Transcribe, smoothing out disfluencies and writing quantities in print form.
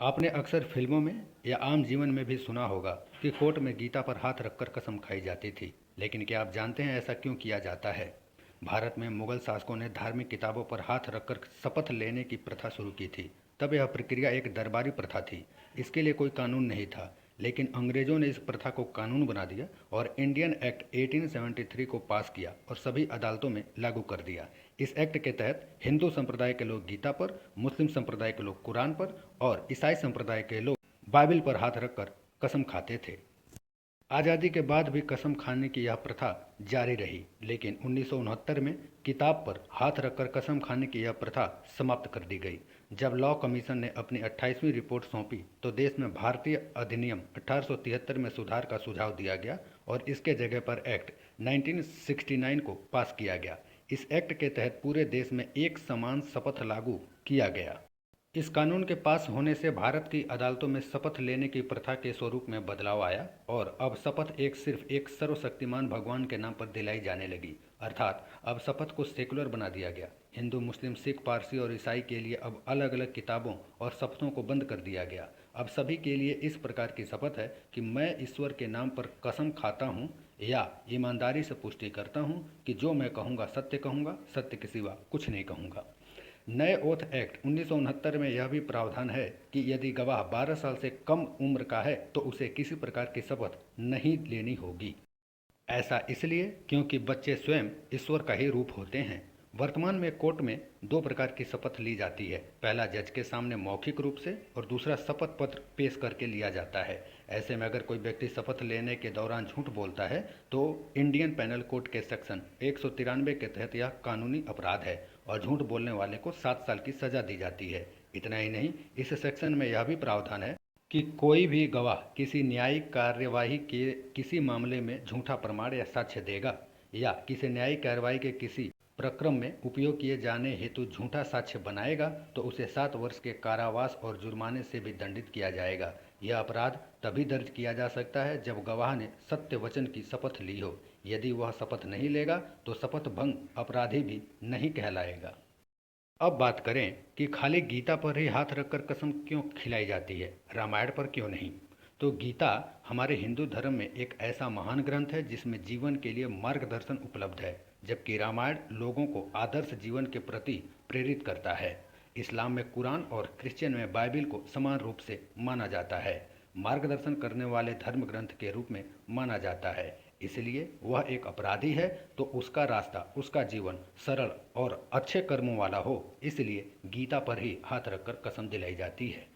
आपने अक्सर फिल्मों में या आम जीवन में भी सुना होगा कि कोर्ट में गीता पर हाथ रखकर कसम खाई जाती थी। लेकिन क्या आप जानते हैं ऐसा क्यों किया जाता है? भारत में मुगल शासकों ने धार्मिक किताबों पर हाथ रखकर शपथ लेने की प्रथा शुरू की थी। तब यह प्रक्रिया एक दरबारी प्रथा थी। इसके लिए कोई कानून नहीं था। लेकिन अंग्रेजों ने इस प्रथा को कानून बना दिया और इंडियन एक्ट 1873 को पास किया और सभी अदालतों में लागू कर दिया। इस एक्ट के तहत हिंदू संप्रदाय के लोग गीता पर, मुस्लिम संप्रदाय के लोग कुरान पर और ईसाई संप्रदाय के लोग बाइबिल पर हाथ रखकर कसम खाते थे। आज़ादी के बाद भी कसम खाने की यह प्रथा जारी रही, लेकिन 1969 में किताब पर हाथ रखकर कसम खाने की यह प्रथा समाप्त कर दी गई। जब लॉ कमीशन ने अपनी 28वीं रिपोर्ट सौंपी तो देश में भारतीय अधिनियम 1873 में सुधार का सुझाव दिया गया और इसके जगह पर एक्ट 1969 को पास किया गया। इस एक्ट के तहत पूरे देश में एक समान शपथ लागू किया गया। इस कानून के पास होने से भारत की अदालतों में शपथ लेने की प्रथा के स्वरूप में बदलाव आया और अब शपथ सिर्फ एक सर्वशक्तिमान भगवान के नाम पर दिलाई जाने लगी। अर्थात अब शपथ को सेकुलर बना दिया गया। हिंदू, मुस्लिम, सिख, पारसी और ईसाई के लिए अब अलग अलग किताबों और शपथों को बंद कर दिया गया। अब सभी के लिए इस प्रकार की शपथ है कि मैं ईश्वर के नाम पर कसम खाता हूँ या ईमानदारी से पुष्टि करता हूँ कि जो मैं कहूँगा सत्य कहूँगा, सत्य के सिवा कुछ नहीं कहूँगा। नए ओथ एक्ट 1969 में यह भी प्रावधान है कि यदि गवाह 12 साल से कम उम्र का है तो उसे किसी प्रकार की शपथ नहीं लेनी होगी। ऐसा इसलिए क्योंकि बच्चे स्वयं ईश्वर का ही रूप होते हैं। वर्तमान में कोर्ट में दो प्रकार की शपथ ली जाती है। पहला जज के सामने मौखिक रूप से और दूसरा शपथ पत्र पेश करके लिया जाता है। ऐसे में अगर कोई व्यक्ति शपथ लेने के दौरान झूठ बोलता है तो इंडियन पैनल कोड के सेक्शन 193 के तहत यह कानूनी अपराध है और झूठ बोलने वाले को 7 साल की सजा दी जाती है। इतना ही नहीं, इस सेक्शन में यह भी प्रावधान है कि कोई भी गवाह किसी न्यायिक कार्यवाही के किसी मामले में झूठा प्रमाण या साक्ष्य देगा या किसी न्यायिक कार्यवाही के किसी प्रक्रम में उपयोग किए जाने हेतु झूठा साक्ष्य बनाएगा तो उसे 7 वर्ष के कारावास और जुर्माने से भी दंडित किया जाएगा। यह अपराध तभी दर्ज किया जा सकता है जब गवाह ने सत्य वचन की शपथ ली हो। यदि वह शपथ नहीं लेगा तो शपथ भंग अपराधी भी नहीं कहलाएगा। अब बात करें कि खाली गीता पर ही हाथ रखकर कसम क्यों खिलाई जाती है, रामायण पर क्यों नहीं? तो गीता हमारे हिंदू धर्म में एक ऐसा महान ग्रंथ है जिसमें जीवन के लिए मार्गदर्शन उपलब्ध है, जबकि रामायण लोगों को आदर्श जीवन के प्रति प्रेरित करता है। इस्लाम में कुरान और क्रिश्चियन में बाइबिल को समान रूप से माना जाता है, मार्गदर्शन करने वाले धर्म ग्रंथ के रूप में माना जाता है। इसलिए वह एक अपराधी है तो उसका रास्ता, उसका जीवन सरल और अच्छे कर्मों वाला हो, इसलिए गीता पर ही हाथ रखकर कसम दिलाई जाती है।